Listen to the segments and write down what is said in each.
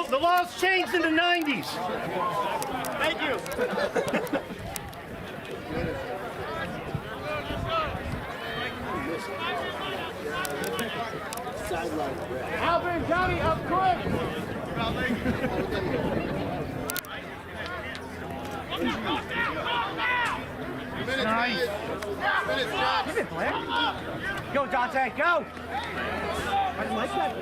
The laws changed in the 90s. Thank you. Alvin, Johnny, up quick. Nice. Go, Dante, go. I like that.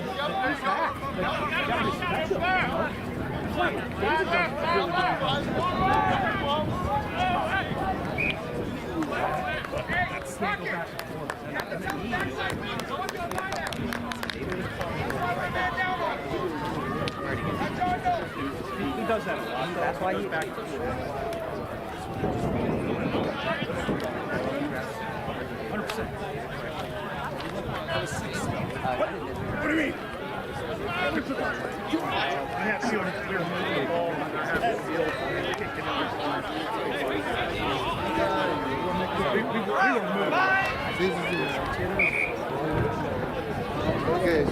He does that a lot. That's why he's back. 100%. What do you mean? Okay.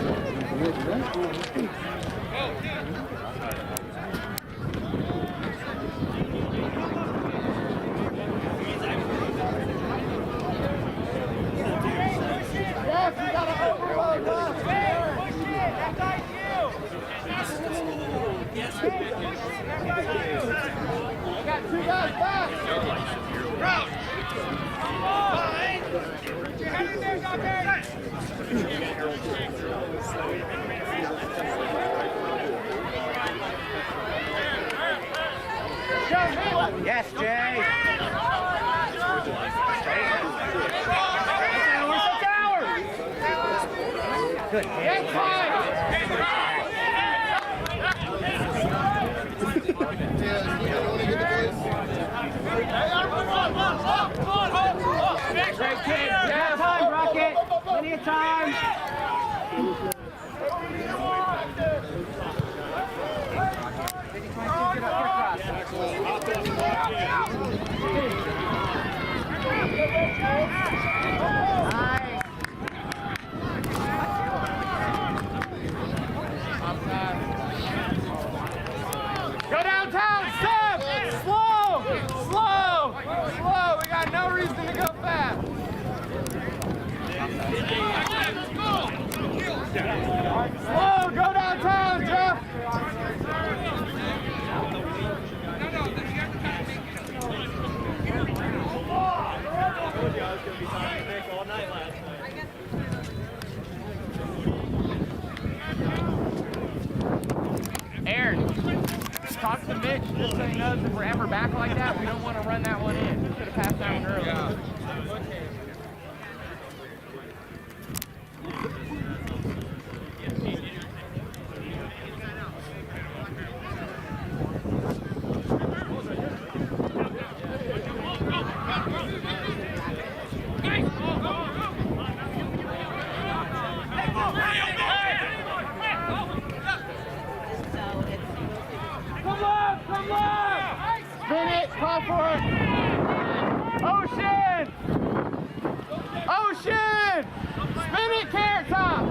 Yes, Jay. Good. Yes, great kid. Yeah, time, Rocket. Plenty of time. Go downtown, Seb! Slow! Slow! Slow! We got no reason to go fast. Slow! Go downtown, Jeff! goes, if we're ever back like that, we don't want to run that one in. We should have passed that one early. Yeah. Spin it, call for it. Ocean! Ocean! Spin it, Carrot Top!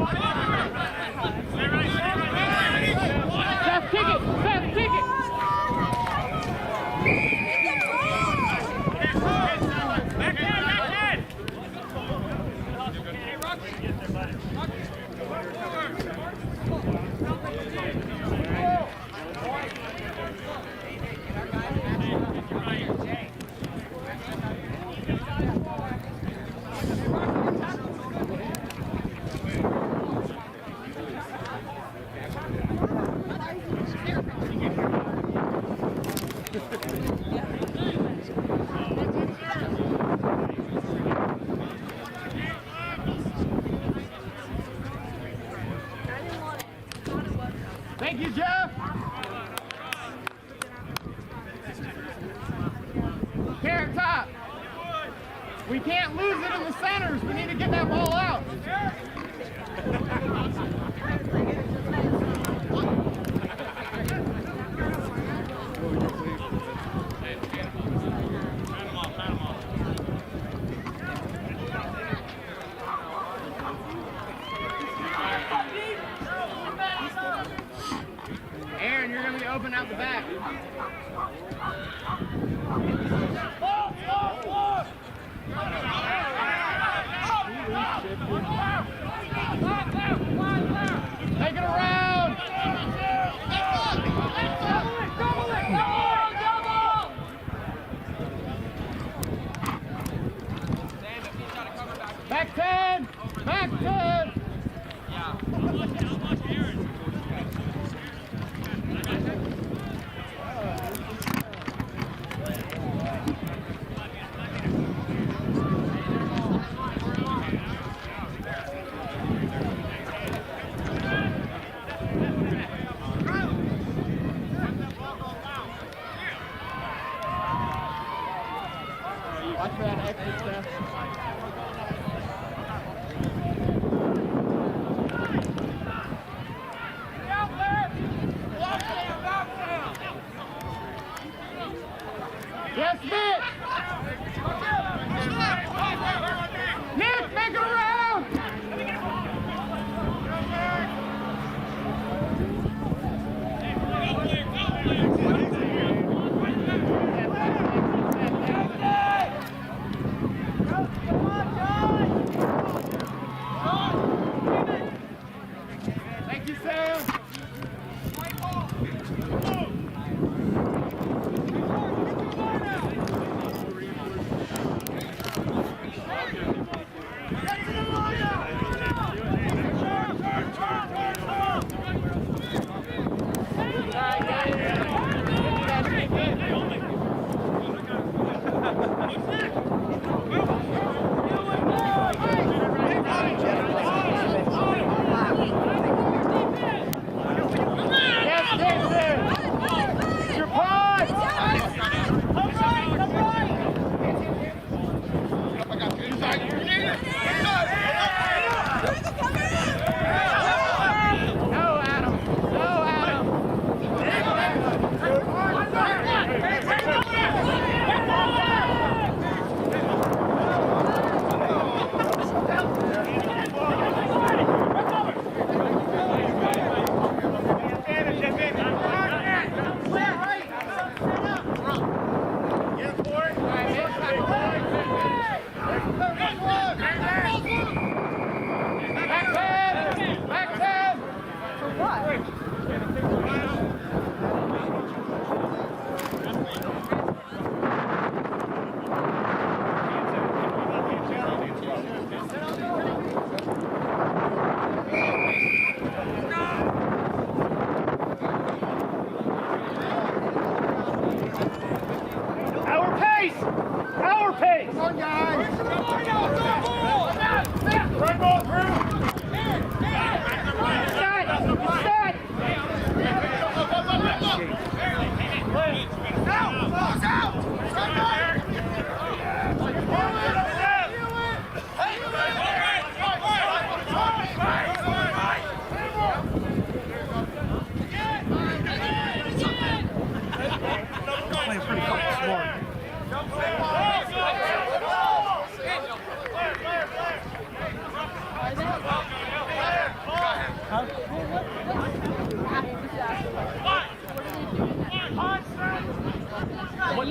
Seth, kick it! Seth, kick it! Thank you, Jeff. Carrot Top. We can't lose it in the centers. We need to get that ball out. Aaron, you're going to be open out the back. Take it around. Back 10. Back 10. Watch for that extra step.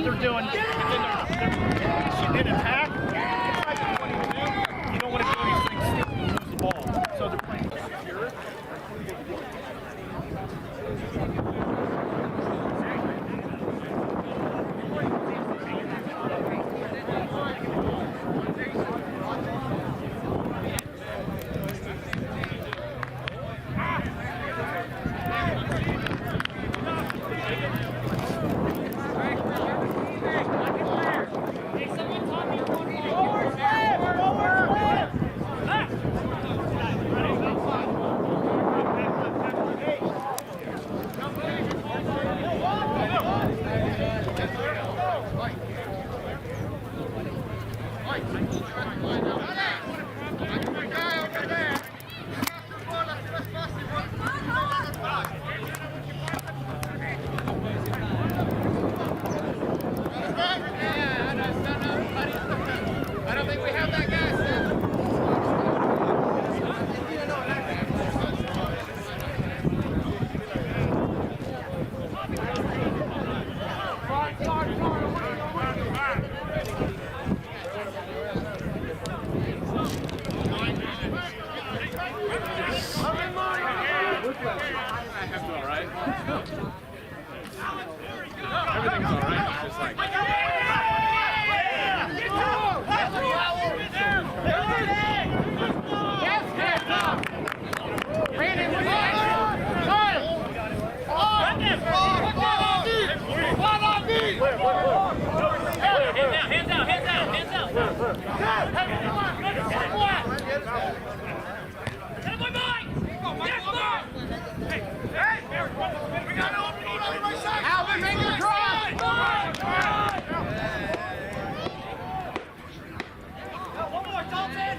what they're doing. They're in attack. You don't want to do these things and lose the ball. So they're playing secure. I don't think we have that guy still. Everything's all right. It's just like... Alvin, make your cross! One more, Dalton!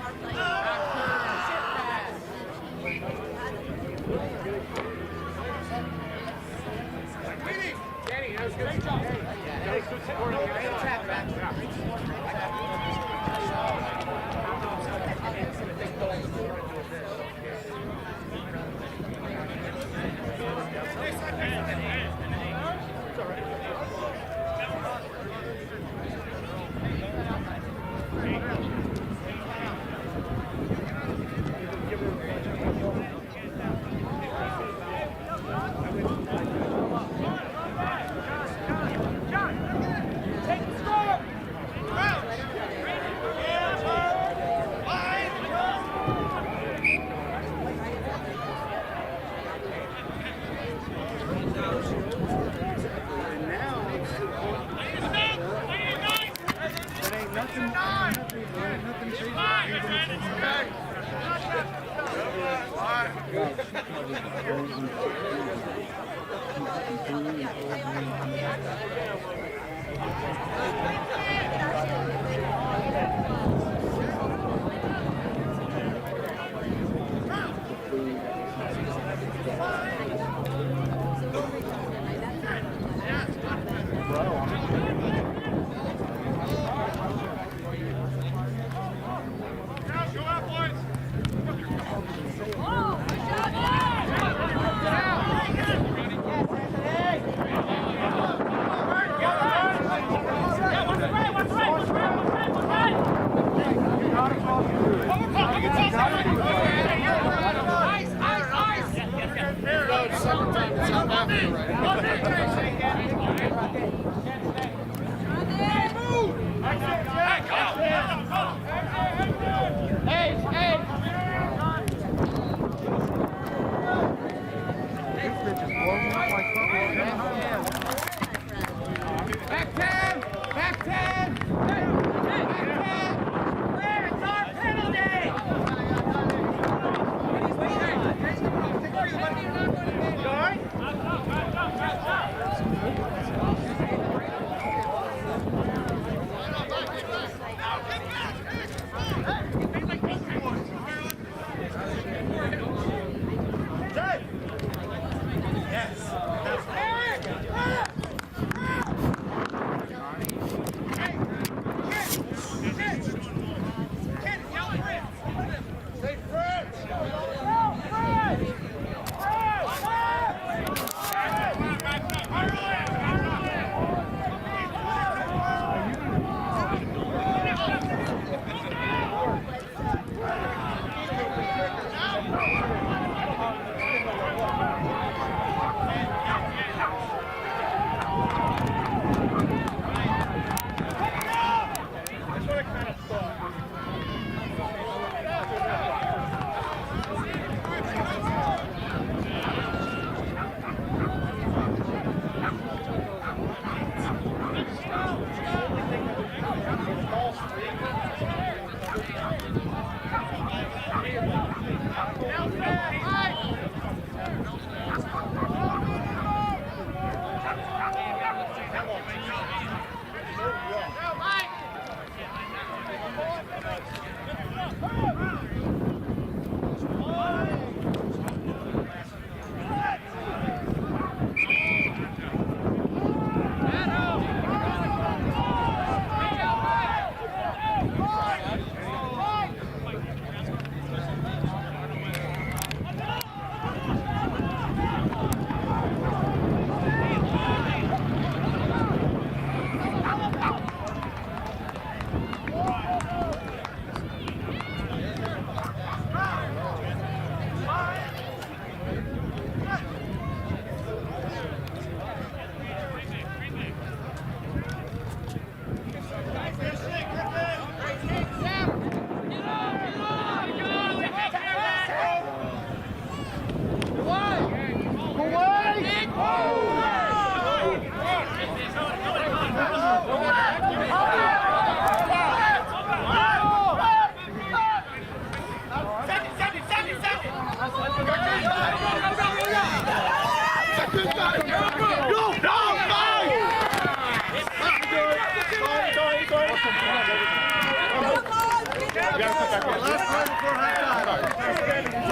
Danny, that was good. Great job.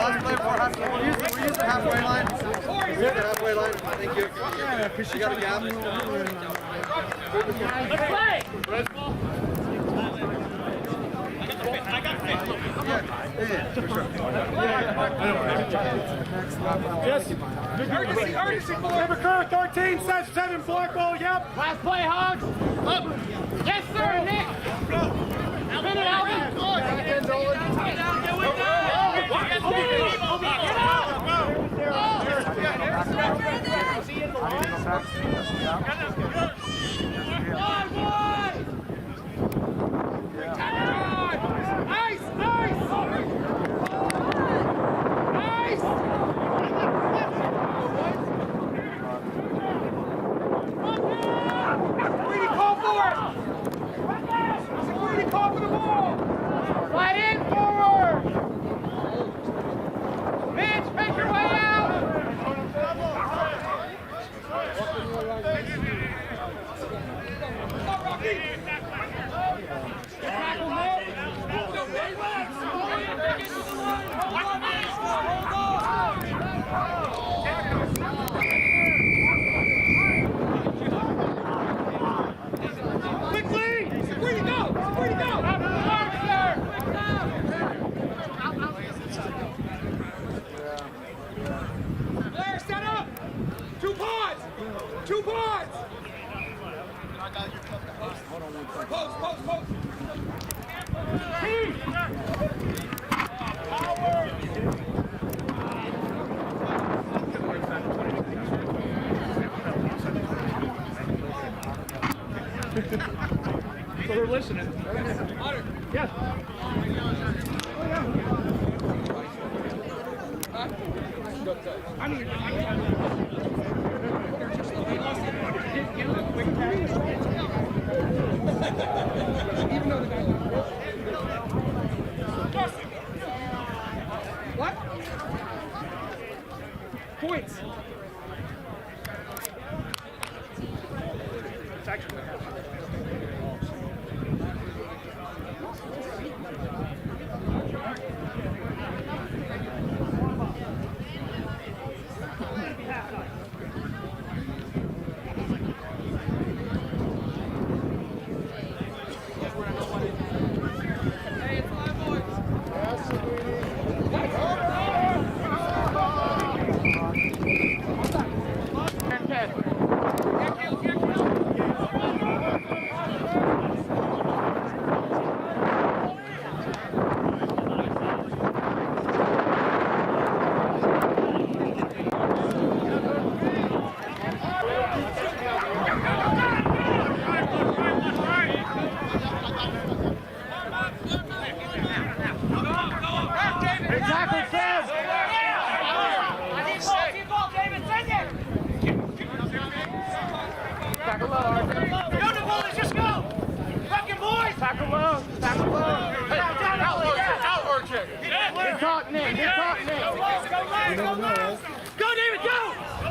Last play before halfway. We're using the halfway line. We're using the halfway line. Thank you. Yeah, because you got a gap. Let's play! Yes. River Curve 13, set 7, black ball, yep. Last play, Hogs! Up! Yes, sir, Nick! Spin it, Alvin! Nice! Nice! Nice! Security call for it! Security call for the ball! Right in forward! Mitch, make your way out! Tackle, Quickly! Where you go? Where you go? out to the mark, sir! Blair, set up! 2 pods! 2 pods! Post, post, post! So they're listening. Yes. What? Points. slow. Back slow. Outward check. Good talk, Nick. Good talk, Nick. Go, David, go!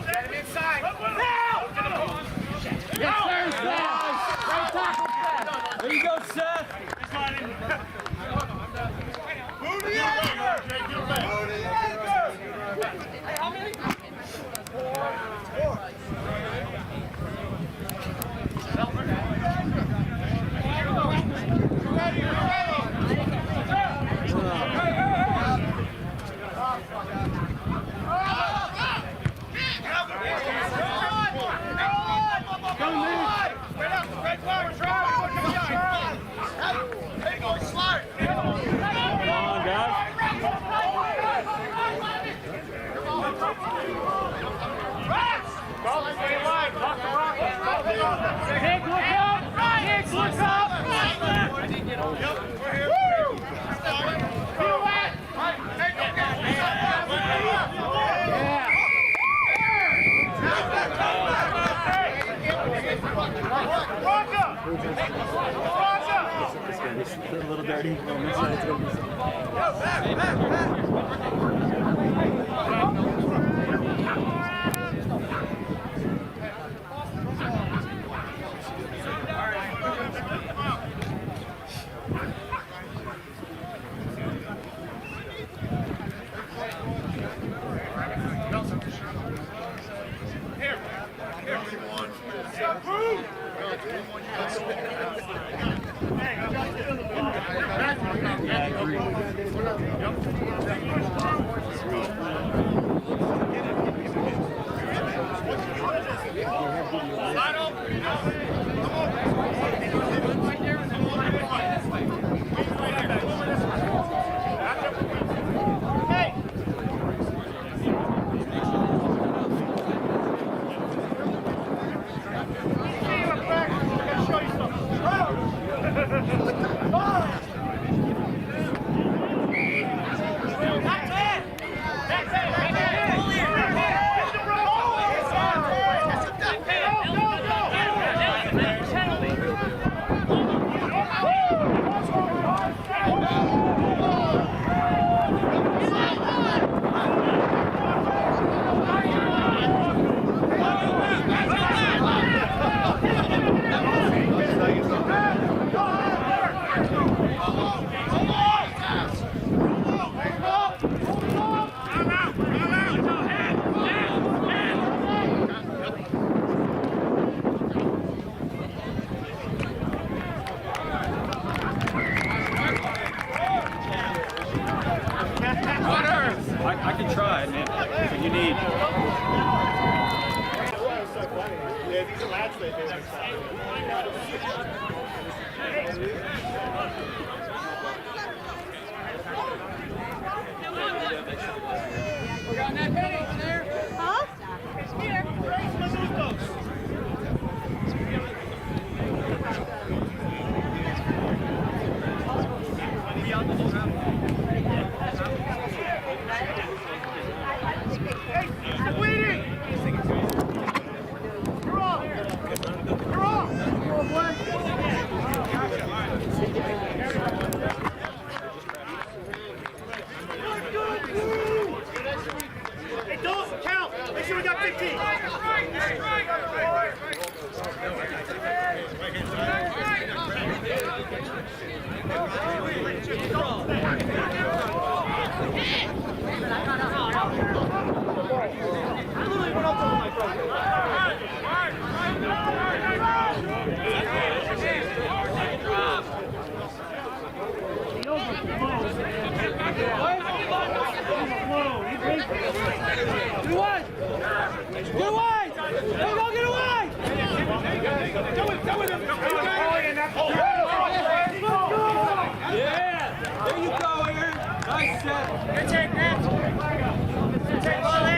Get him inside. Yes, sir, Seth. Right tackle, Seth. There you go, Seth. Nick, look up! Nick, look up! A little dirty. I can try, man. What you need. Yeah, these are lads they do. Hey, don't count. Make sure we got 15. Get away! Get away! Don't go get away! Yeah! There you go, Aaron. Nice set. Good take, Nat. Take ball in.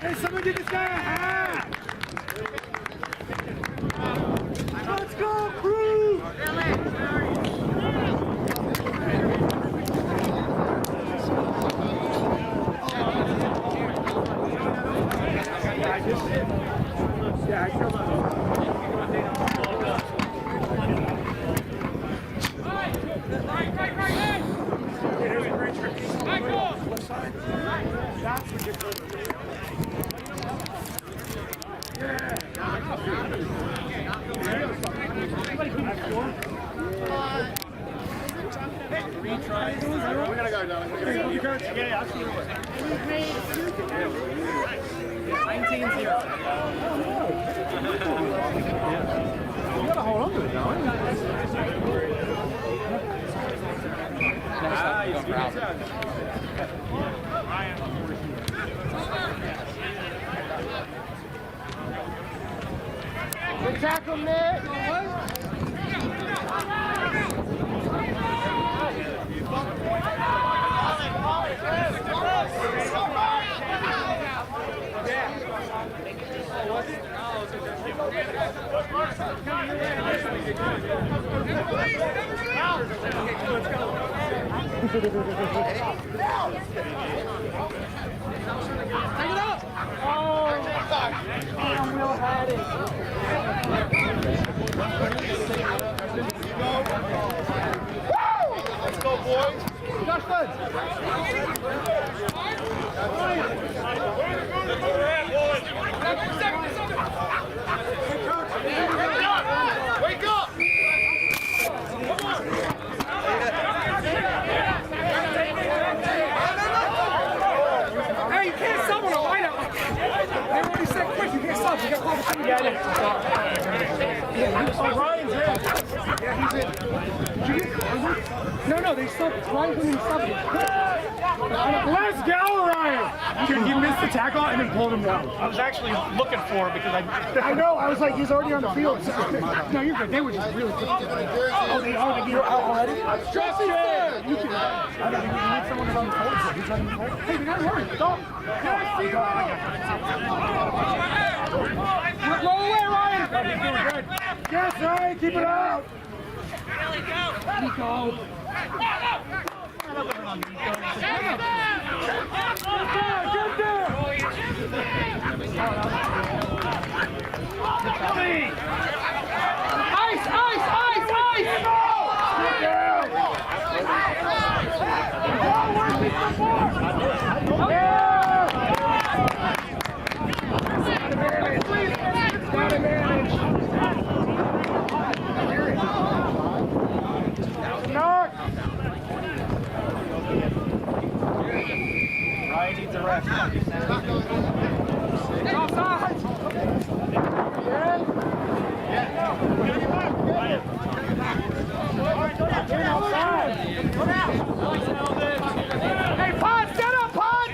Hey, someone get this guy a hat! Let's go, crew! Yeah, I come We're gonna go down. Yeah, absolutely. 19-0. You gotta hold on to it, though. Good tackle, Nick! Let's go, boys. Justin! Wake up! Hey, you can't sub on a wideout. They already said quick, you can't sub. You got to call the team. Yeah, Ryan's in. Yeah, he's in. No, they subbed. Ryan couldn't even sub it. Let's go, Ryan! Dude, he missed the tackle and then pulled him down. I was actually looking for it because I know, I was like, he's already on the field. No, you're good. They were just really quick. Oh, they are. Like, you're out already? Justin! You can. I don't think you need someone that's on the court. So he's running the court. Hey, we gotta worry. Stop. Roll away, Ryan! He's doing good. Yes, Ryan, keep it out! Nico! Get there! Ice! Ryan needs a rest. Offside! Hey, Pod, stand up, Pod!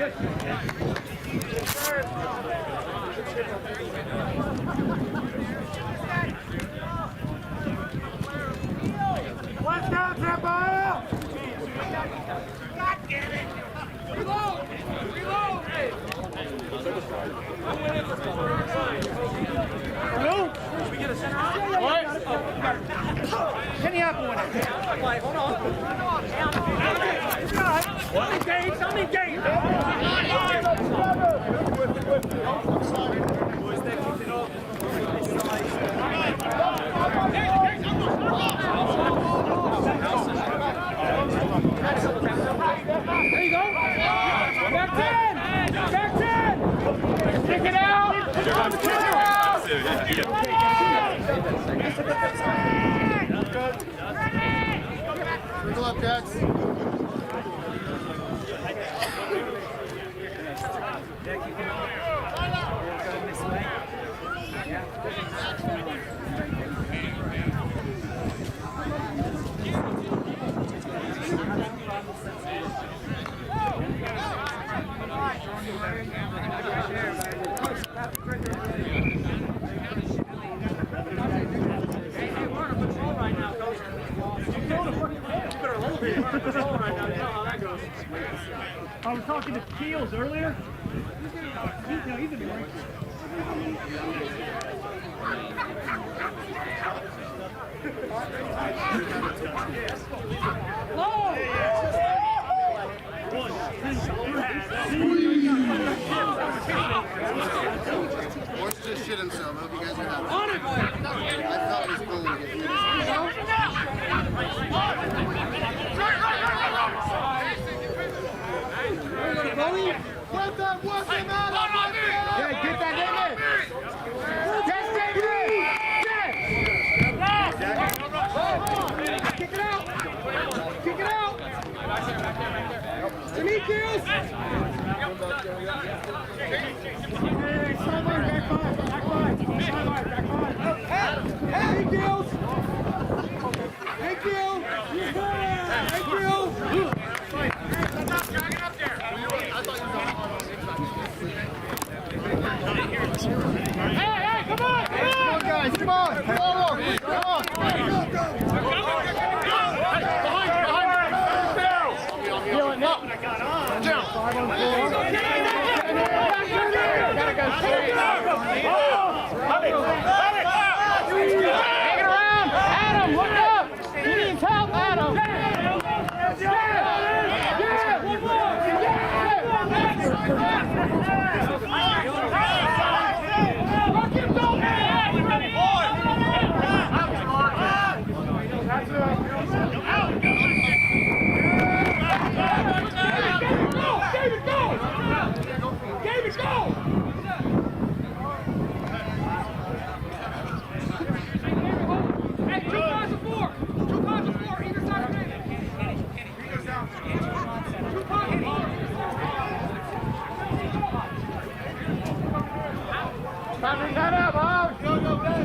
Watch out, Trapper! Reload! Reload! Hello? Kenny Apple in it. I'm engaged, I'm engaged. There you go. Back 10! Back 10! Stick it out! Stick it out! Good luck, Jax. I was talking to Keels earlier. He's in the right. Wants to just shit himself. I hope you guys are happy. I thought he was pulling Let that weapon out! Yeah, get that in there! Yes, David! Kick it out! Kick it out! Demetrius! Hey, sideline, back five, back five, sideline, back five. Hey, Gills! Hey, Gil! Hey, Gil! Hey, come on! Come on! Guys, come on! Come on! Come on! Hang it around! Adam, look up! He needs help, Adam! David, go! Hey, 2 cars of 4! 2 cars of 4, either side of the net. He goes down. 2 cars of 4. Time to set up, Hog! Go, go, go!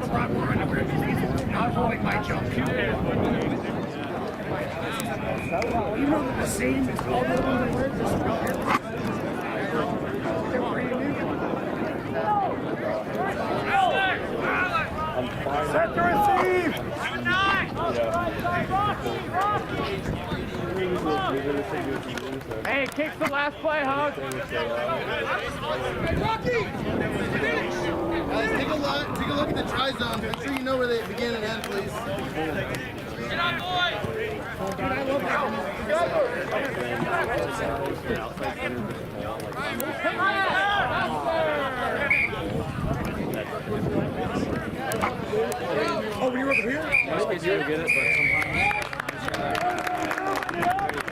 a problem right now. Not holding my jump. You know that the same is all the other words. They're brand new. Set to receive. Hey, kick's the last play, Hug. Rocky! Guys, take a look at the try zones. Make sure you know where they begin and end, please. Get on, boy! Oh, when you were over here? Most kids do get it, but sometimes.